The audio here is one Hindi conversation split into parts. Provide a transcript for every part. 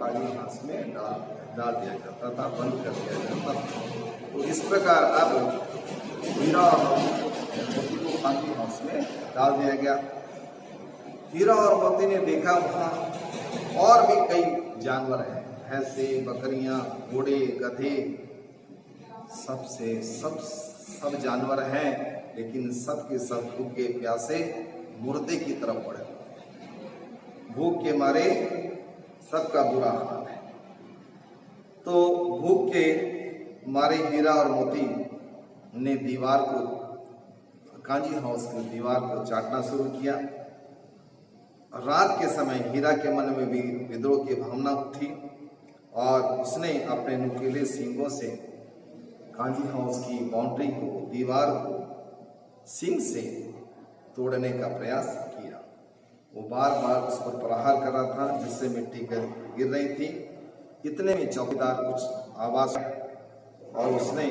काली घास में डाल दिया जाता था, बंद कर दिया जाता था। तो इस प्रकार अब हीरा और मोती को काली घास में डाल दिया गया। हीरा और मोती ने देखा वहाँ और भी कई जानवर हैं, भैंसे, बकरियां, घोड़े, गधे, सब जानवर हैं, लेकिन सब के सब भूखे प्यासे मुर्दे की तरफ बढ़े। भूख के मारे सबका बुरा हाल है। तो भूख के मारे हीरा और मोती ने दीवार को, कांजी हाउस की दीवार को चाटना शुरू किया। रात के समय हीरा के मन में भी विद्रोह की भावना उठी और उसने अपने नुकीले सींगों से कांजी हाउस की बाउंड्री को, दीवार को सींग से तोड़ने का प्रयास किया। वो बार बार उस पर प्रहार कर रहा था, जिससे मिट्टी गिर रही थी। इतने में चौकीदार कुछ आवाज और उसने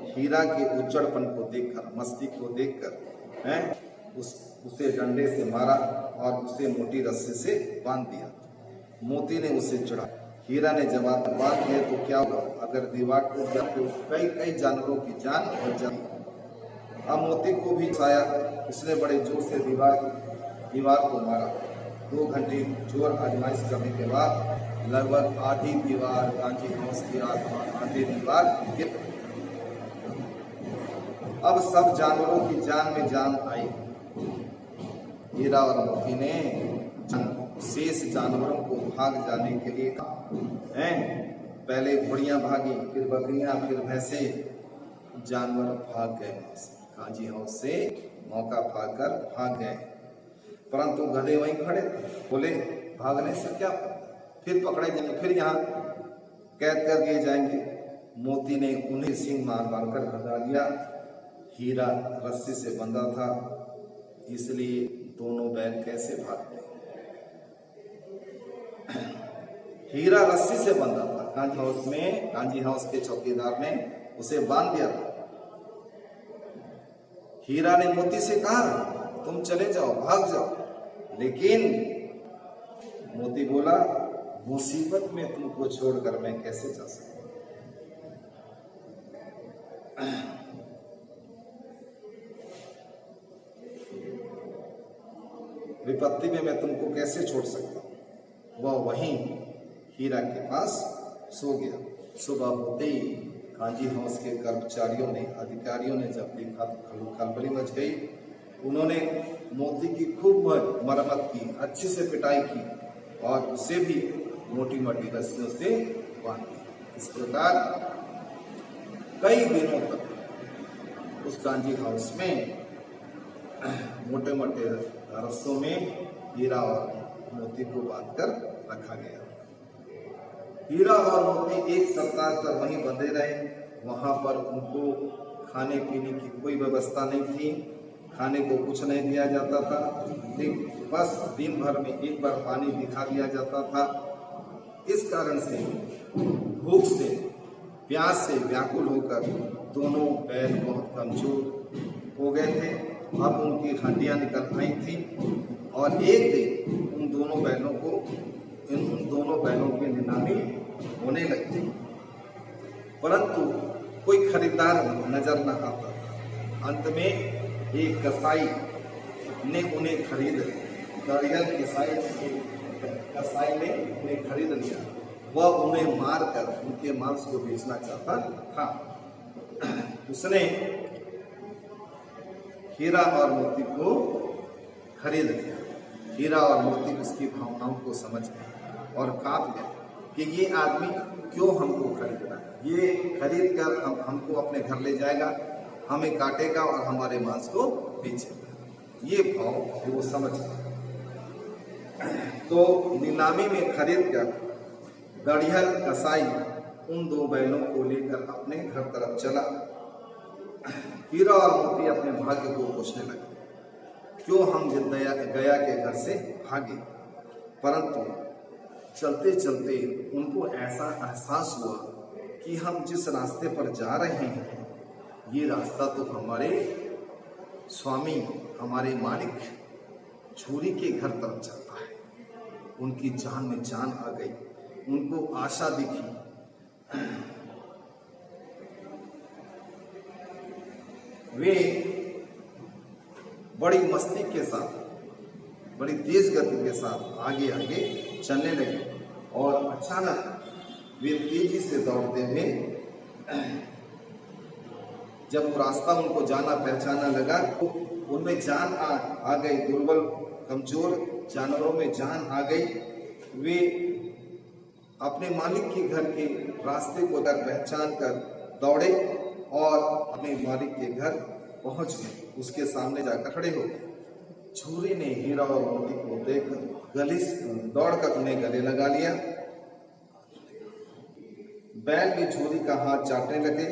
हीरा के उज्जड़पन को देखकर, मस्ती को देखकर उसे डंडे से मारा और उसे मोटी रस्सी से बांध दिया। मोती ने उसे चढ़ा। हीरा ने जवाब बांध दिया तो क्या हुआ, अगर दीवार टूट जाए तो कई जानवरों की जान बच जाती। अब मोती को भी छाया, उसने बड़े जोर से दीवार को मारा। 2 घंटे जोर आजमाइश करने के बाद लगभग आधी दीवार कांजी हाउस की आधी दीवार गिर। अब सब जानवरों की जान में जान आई। हीरा और मोती ने शेष जानवरों को भाग जाने के लिए कहा। पहले घोड़ियां भागी, फिर बकरियां, फिर भैंसे, जानवर भाग गए। कांजी हाउस से मौका पाकर भाग गए, परंतु गधे वहीं खड़े बोले भागने से क्या, फिर पकड़े जाएंगे, फिर यहाँ कैद कर दिए जाएंगे। मोती ने उन्हें सींग मार कर भगा दिया। हीरा रस्सी से बंधा था, इसलिए दोनों बैल कैसे भागते। हीरा रस्सी से बंधा था, कांजी हाउस के चौकीदार ने उसे बांध दिया था। हीरा ने मोती से कहा तुम चले जाओ, भाग जाओ, लेकिन मोती बोला मुसीबत में तुमको छोड़कर मैं कैसे जा सकता। विपत्ति में मैं तुमको कैसे छोड़ सकता हूं। वह वहीं हीरा के पास सो गया। सुबह होते ही कांजी हाउस के कर्मचारियों ने, अधिकारियों ने जब देखा तो खलबली मच गई। उन्होंने मोती की खूब मरम्मत की, अच्छे से पिटाई की और उसे भी मोटी मोटी रस्सियों से बांध दिया। इस प्रकार कई दिनों तक उस कांजी हाउस में मोटे मोटे रस्सों में हीरा और मोती को बांधकर रखा गया। हीरा और मोती एक सप्ताह तक वहीं बंधे रहे। वहां पर उनको खाने पीने की कोई व्यवस्था नहीं थी, खाने को कुछ नहीं दिया जाता था, बस दिन भर में एक बार पानी दिखा दिया जाता था। इस कारण से भूख से, प्यास से व्याकुल होकर दोनों बैल बहुत कमजोर हो गए थे। अब उनकी हड्डियां निकल आई थी और एक दिन उन दोनों बैलों की नीलामी होने लगती, परंतु कोई खरीदार नजर न आता था। अंत में एक कसाई ने उन्हें खरीद लिया। कसाई ने उन्हें खरीद लिया। वह उन्हें मारकर उनके मांस को बेचना चाहता था। उसने हीरा और मोती को खरीद लिया। हीरा और मोती उसकी भावनाओं को समझ गए और कांप गए कि ये आदमी क्यों हमको खरीद रहा है। ये खरीद कर हमको अपने घर ले जाएगा, हमें काटेगा और हमारे मांस को बेचेगा। ये भाव वो समझ गए। तो नीलामी में खरीद कर दड़ियल कसाई उन 2 बैलों को लेकर अपने घर तरफ चला। हीरा और मोती अपने भाग्य को पूछने लगे, क्यों हम गया के घर से भागे। परंतु चलते चलते उनको ऐसा एहसास हुआ कि हम जिस रास्ते पर जा रहे हैं, ये रास्ता तो हमारे स्वामी, हमारे मालिक झूरी के घर तरफ जाता है। उनकी जान में जान आ गई। उनको आशा दिखी। वे बड़ी मस्ती के साथ, बड़ी तेज गति के साथ आगे आगे चलने लगे और अचानक वे तेजी से दौड़ते हुए जब वो रास्ता उनको जाना पहचाना लगा तो उनमें जान आ गई। दुर्बल कमजोर जानवरों में जान आ गई। वे अपने मालिक के घर के रास्ते को पहचान कर दौड़े और अपने मालिक के घर पहुंच गए। उसके सामने जाकर खड़े हो गए। छुरी ने हीरा और मोती को देखकर गले दौड़कर उन्हें गले लगा लिया। बैल भी छुरी का हाथ चाटने लगे।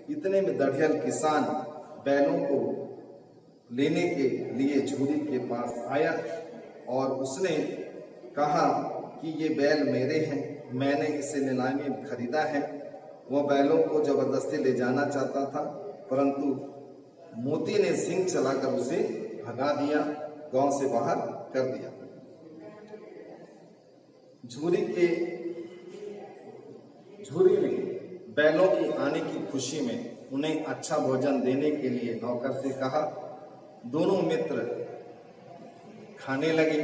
इतने में दढ़ियल किसान बैलों को लेने के लिए छुरी के पास आया और उसने कहा कि ये बैल मेरे हैं, मैंने इसे नीलामी में खरीदा है। वह बैलों को जबरदस्ती ले जाना चाहता था, परंतु मोती ने सिंग चलाकर उसे भगा दिया, गांव से बाहर कर दिया। झूरी ने बैलों की आने की खुशी में उन्हें अच्छा भोजन देने के लिए नौकर से कहा। दोनों मित्र खाने लगे।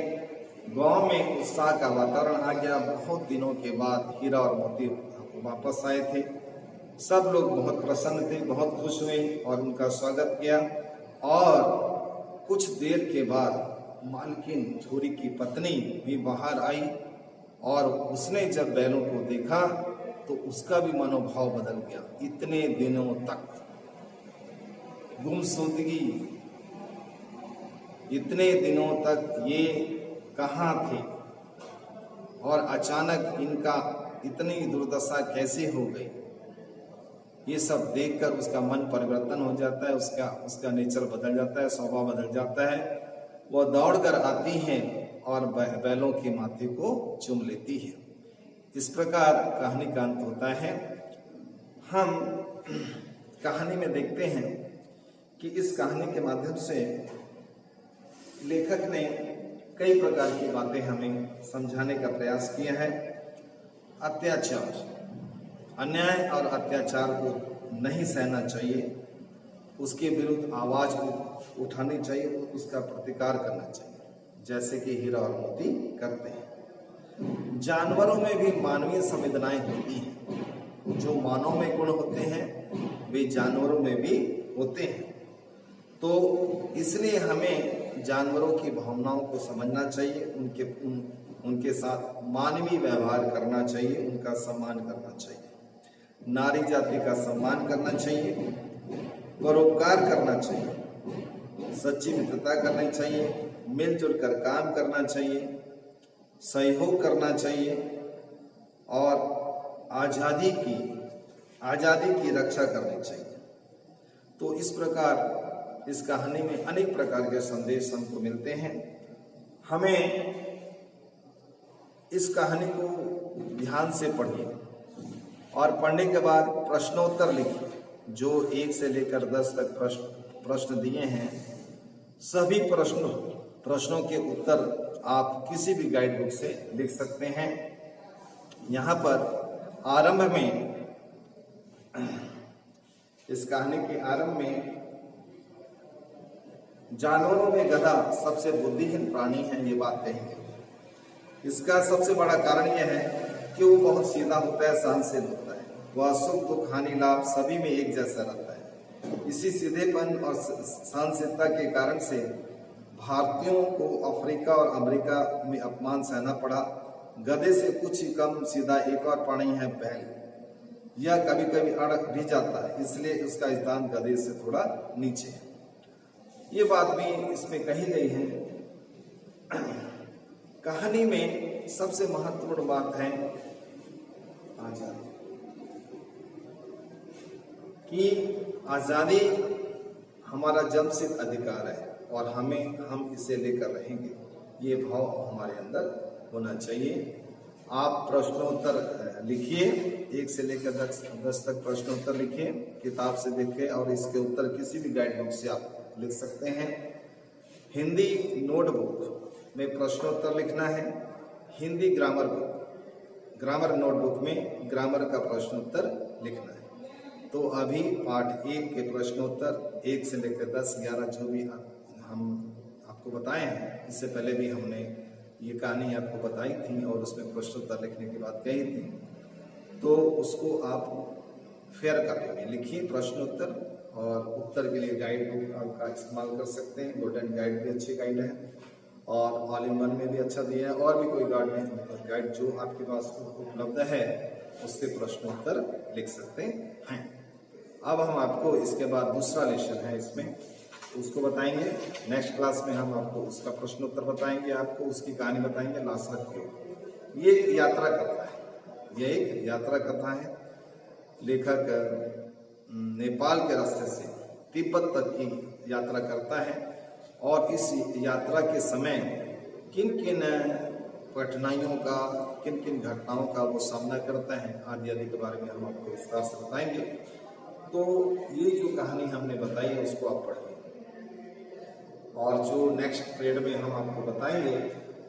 गांव में उत्साह का वातावरण आ गया। बहुत दिनों के बाद हीरा और मोती वापस आए थे। सब लोग बहुत प्रसन्न थे, बहुत खुश हुए और उनका स्वागत किया। और कुछ देर के बाद मालकिन छोरी की पत्नी भी बाहर आई और उसने जब बैलों को देखा तो उसका भी मनोभाव बदल गया। इतने दिनों तक गुमशुदगी, इतने दिनों तक ये कहाँ थे और अचानक इनका इतनी दुर्दशा कैसे हो गई, ये सब देखकर उसका मन परिवर्तन हो जाता है। उसका नेचर बदल जाता है, स्वभाव बदल जाता है। वह दौड़कर आती हैं और बैलों के माथे को चूम लेती है। इस प्रकार कहानी का अंत होता है। हम कहानी में देखते हैं कि इस कहानी के माध्यम से लेखक ने कई प्रकार की बातें हमें समझाने का प्रयास किया है। अत्याचार, अन्याय और अत्याचार को नहीं सहना चाहिए, उसके विरुद्ध आवाज उठानी चाहिए, उसका प्रतिकार करना चाहिए, जैसे कि हीरा और मोती करते हैं। जानवरों में भी मानवीय संवेदनाएं होती हैं। जो मानव में गुण होते हैं वे जानवरों में भी होते हैं। तो इसलिए हमें जानवरों की भावनाओं को समझना चाहिए, उनके साथ मानवीय व्यवहार करना चाहिए, उनका सम्मान करना चाहिए, नारी जाति का सम्मान करना चाहिए, परोपकार करना चाहिए, सच्ची मित्रता करनी चाहिए, मिलजुल कर काम करना चाहिए, सहयोग करना चाहिए और आज़ादी की रक्षा करनी चाहिए। तो इस प्रकार इस कहानी में अनेक प्रकार के संदेश हमको मिलते हैं। हमें इस कहानी को ध्यान से पढ़िए और पढ़ने के बाद प्रश्नोत्तर लिखिए। जो 1 से लेकर 10 तक प्रश्न दिए हैं, सभी प्रश्नों के उत्तर आप किसी भी गाइड बुक से लिख सकते हैं। यहाँ पर आरंभ में, इस कहानी के आरंभ में, जानवरों में गधा सबसे बुद्धिहीन प्राणी है, ये बात कहेंगे। इसका सबसे बड़ा कारण यह है कि वो बहुत सीधा होता है, सहनशील होता है। वह सुख दुख हानि लाभ सभी में एक जैसा रहता है। इसी सीधेपन और सहनशीलता के कारण से भारतीयों को अफ्रीका और अमेरिका में अपमान सहना पड़ा। गधे से कुछ ही कम सीधा एक और प्राणी है बैल। यह कभी कभी अड़ भी जाता है, इसलिए उसका स्थान गधे से थोड़ा नीचे है। ये बात भी इसमें कही गई है। कहानी में सबसे महत्वपूर्ण बात है आजादी, कि आजादी हमारा जन्मसिद्ध अधिकार है और हम इसे लेकर रहेंगे। ये भाव हमारे अंदर होना चाहिए। आप प्रश्नोत्तर लिखिए, 1 से लेकर 10 तक प्रश्नोत्तर लिखिए, किताब से देखें और इसके उत्तर किसी भी गाइड बुक से आप लिख सकते हैं। हिंदी नोटबुक में प्रश्नोत्तर लिखना है। Hindi grammar book, grammar notebook में ग्रामर का प्रश्नोत्तर लिखना है। तो अभी पाठ 1 के प्रश्नोत्तर 1 से लेकर 10, 11 जो भी हम आपको बताए हैं, इससे पहले भी हमने ये कहानी आपको बताई थी और उसमें प्रश्नोत्तर लिखने की बात कही थी, तो उसको आप फेयर कॉपी में लिखिए प्रश्नोत्तर, और उत्तर के लिए गाइड बुक का इस्तेमाल कर सकते हैं। गोल्डन गाइड भी अच्छी गाइड है और ऑल इन वन में भी अच्छा दिया है, और भी कोई गाइड जो आपके पास उपलब्ध है उससे प्रश्नोत्तर लिख सकते हैं। अब हम आपको इसके बाद दूसरा लेसन है इसमें, उसको बताएंगे। नेक्स्ट क्लास में हम आपको उसका प्रश्नोत्तर बताएंगे, आपको उसकी कहानी बताएंगे। लास्ट तक ये एक यात्रा कथा है, ये एक यात्रा कथा है। लेखक नेपाल के रास्ते से तिब्बत तक की यात्रा करता है और इस यात्रा के समय किन किन कठिनाइयों का, किन किन घटनाओं का वो सामना करता है आदि आदि के बारे में हम आपको विस्तार से बताएंगे। तो ये जो कहानी हमने बताई है उसको आप पढ़िए, और जो नेक्स्ट पीरियड में हम आपको बताएंगे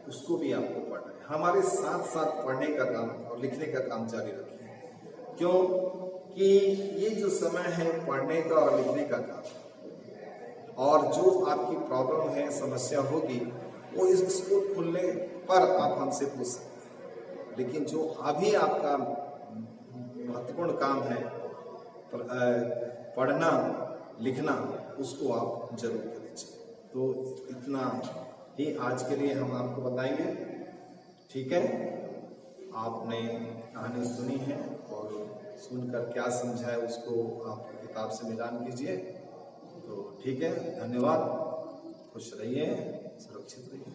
उसको भी आपको पढ़ना है। हमारे साथ साथ पढ़ने का काम और लिखने का काम जारी रखिए, क्यों कि ये जो समय है पढ़ने का और लिखने का काम, और जो आपकी प्रॉब्लम है, समस्या होगी, वो इसको खुलने पर आप हमसे पूछ सकते हैं। लेकिन जो अभी आपका महत्वपूर्ण काम है पढ़ना लिखना, उसको आप जरूर कर लीजिए। तो इतना ही आज के लिए हम आपको बताएंगे, ठीक है। आपने कहानी सुनी है और सुनकर क्या समझा है उसको आप किताब से मिलान कीजिए। तो ठीक है, धन्यवाद, खुश रहिए, सुरक्षित रहिए।